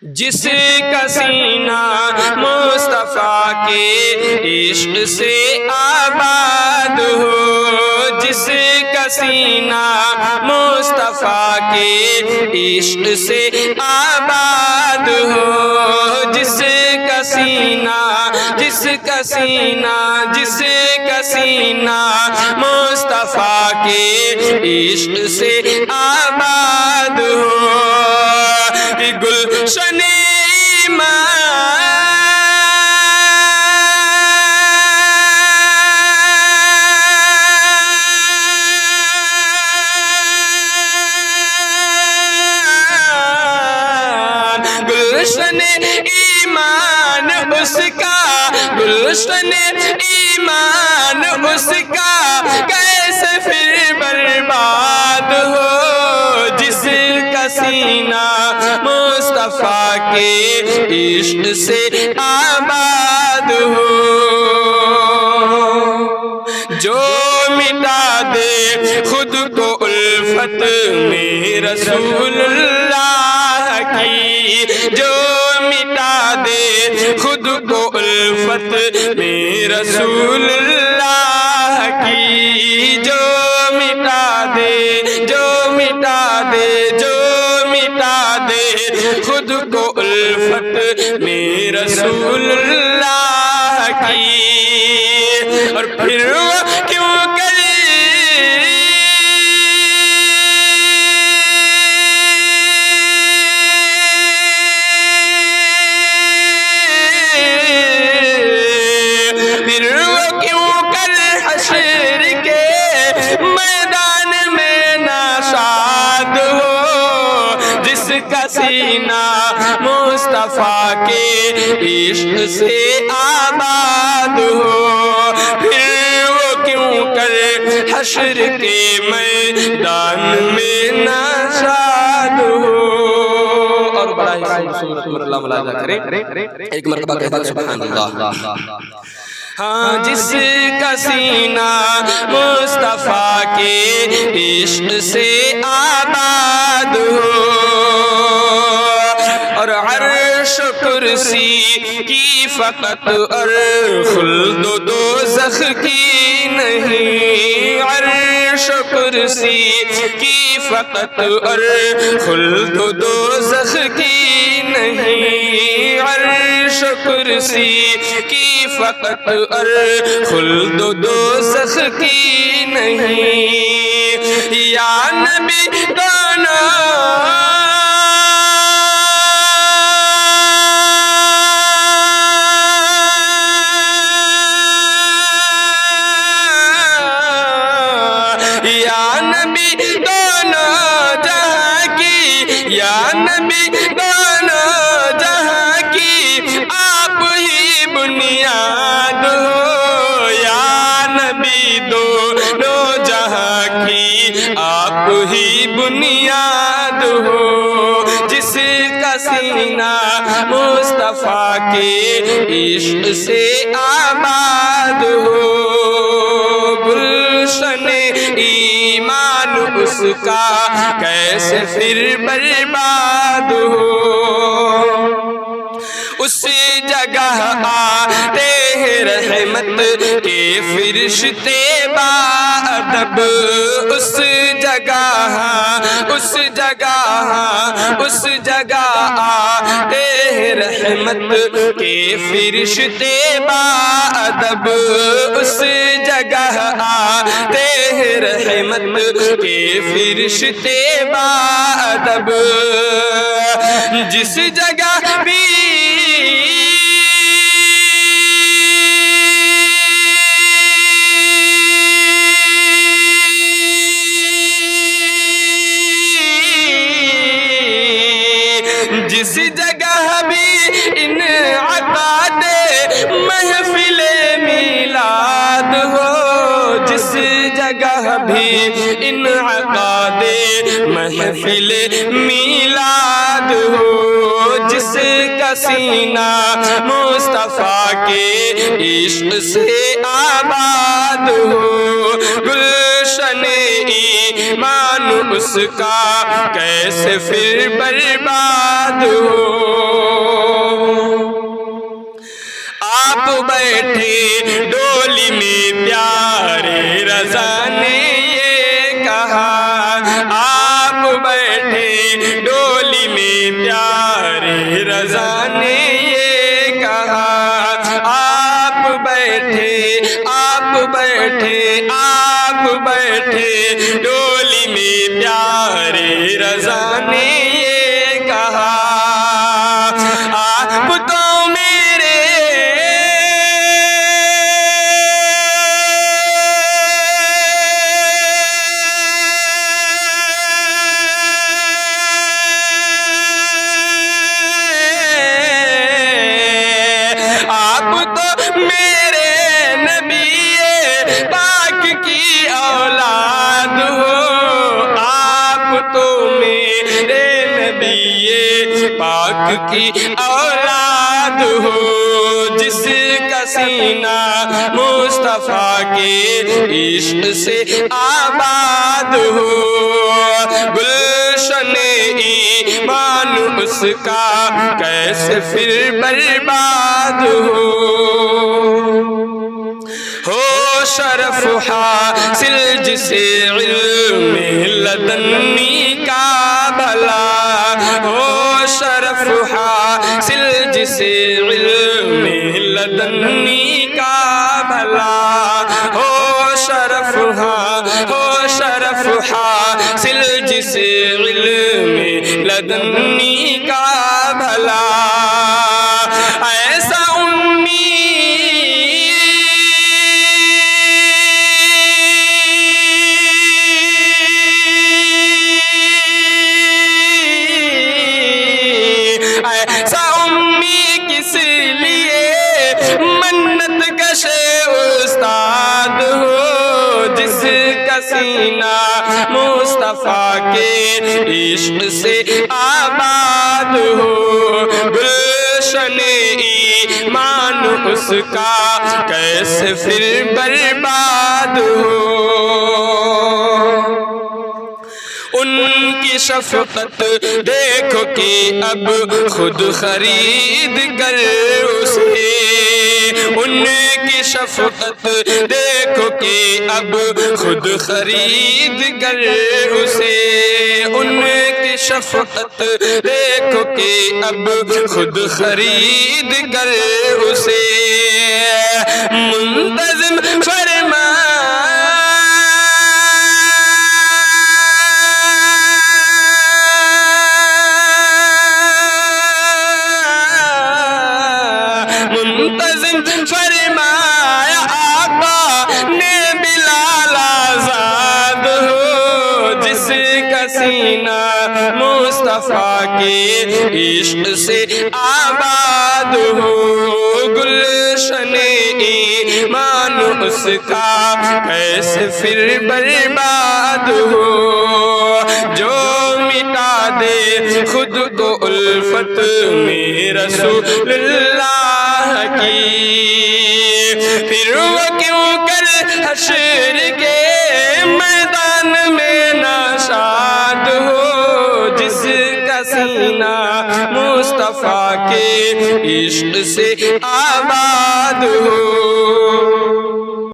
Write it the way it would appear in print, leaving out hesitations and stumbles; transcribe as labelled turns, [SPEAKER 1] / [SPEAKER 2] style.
[SPEAKER 1] جس کا سینہ مصطفیٰ کے عشق سے آباد ہو، جس کا سینہ مصطفیٰ کے عشق سے آباد ہو، جس کا سینہ مصطفیٰ کے عشق سے آباد ہو، گلشن ایمان اس کا، گلشن ایمان اس کا کیسے پھر برباد ہو، جس کا سینہ مصطفیٰ کے عشق سے آباد ہو، جو مٹا دے خود کو الفت میں رسول اللہ کی، جو مٹا دے خود کو الفت میں رسول اللہ کی، جو مٹا دے خود کو الفت میں رسول اللہ کی، اور پھر وہ کیوں حشر کے میدان میں ناشاد ہو، جس کا سینہ مصطفیٰ کے عشق سے آباد ہو، پھر وہ کیوں کر حشر کے میدان میں ناشاد ہو۔ اور بڑا ہی خوبصورت مرتبہ ملاحظہ کریں، ایک مرتبہ کہتا ہے سبحان اللہ، ہاں جس کا سینہ مصطفیٰ کے عشق سے آباد ہو، اور عرش و کرسی کی فقط اور خلد و دوزخ کی نہیں، عرش و کرسی کی فقط اور خلد و دوزخ کی نہیں، عرش و کرسی کی فقط اور خلد و دوزخ کی نہیں، یا نبی دونوں جہاں کی، یا نبی دونوں جہاں کی آپ ہی بنیاد ہو، یا نبی دونوں جہاں کی آپ ہی بنیاد ہو، جس کا سینہ مصطفیٰ کے عشق سے آباد ہو، گلشن ایمان اس کا کیسے پھر برباد ہو، اس جگہ آتے ہیں رحمت کے فرشتے باادب، اس جگہ آتے ہیں رحمت کے فرشتے باادب، اس جگہ آتے ہیں رحمت کے فرشتے باادب، جس جگہ بھی انعقاد محفل میلاد ہو، جس جگہ بھی انعقاد محفل میلاد ہو، جس کا سینہ مصطفیٰ کے عشق سے آباد ہو، گلشن ایمان اس کا کیسے پھر برباد ہو۔ پیارے رضا نے یہ کہا آپ بیٹھے ڈولی میں پیارے رضا نے یہ کہا آپ تو میرے پاک کی اولاد ہو جس کا سینہ مصطفیٰ کے عشق سے آباد ہو گلشن ایمان اس کا کیسے پھر برباد ہو شرف حاصل جسے علم لدنی کا بھلا ہو شرف حاصل جسے علم لدنی کا بھلا ہو شرف حاصل جسے علم لدنی کا بھلا ایسا امی کس لیے منت کشے استاد ہو جس کا سینہ مصطفیٰ کے عشق سے آباد ہو گلشن ایمان اس کا کیسے پھر برباد ہو ان کی شفقت دیکھو کہ اب خود خرید کر اسے ان کی شفقت دیکھو کہ اب خود خرید کر اسے ان کی شفقت دیکھو کہ اب خود خرید کر اسے منتظم فرما فرمایا آقا نے بلال آزاد ہو جس کا سینہ مصطفیٰ کے عشق سے آباد ہو گلشن ایمان اس کا کیسے پھر برباد ہو جو مٹا دے خود کو الفت میں رسول اللہ کی پھر وہ کیوں کر حشر کے میدان میں ناشاد ہو جس کا سینہ مصطفیٰ کے عشق سے آباد ہو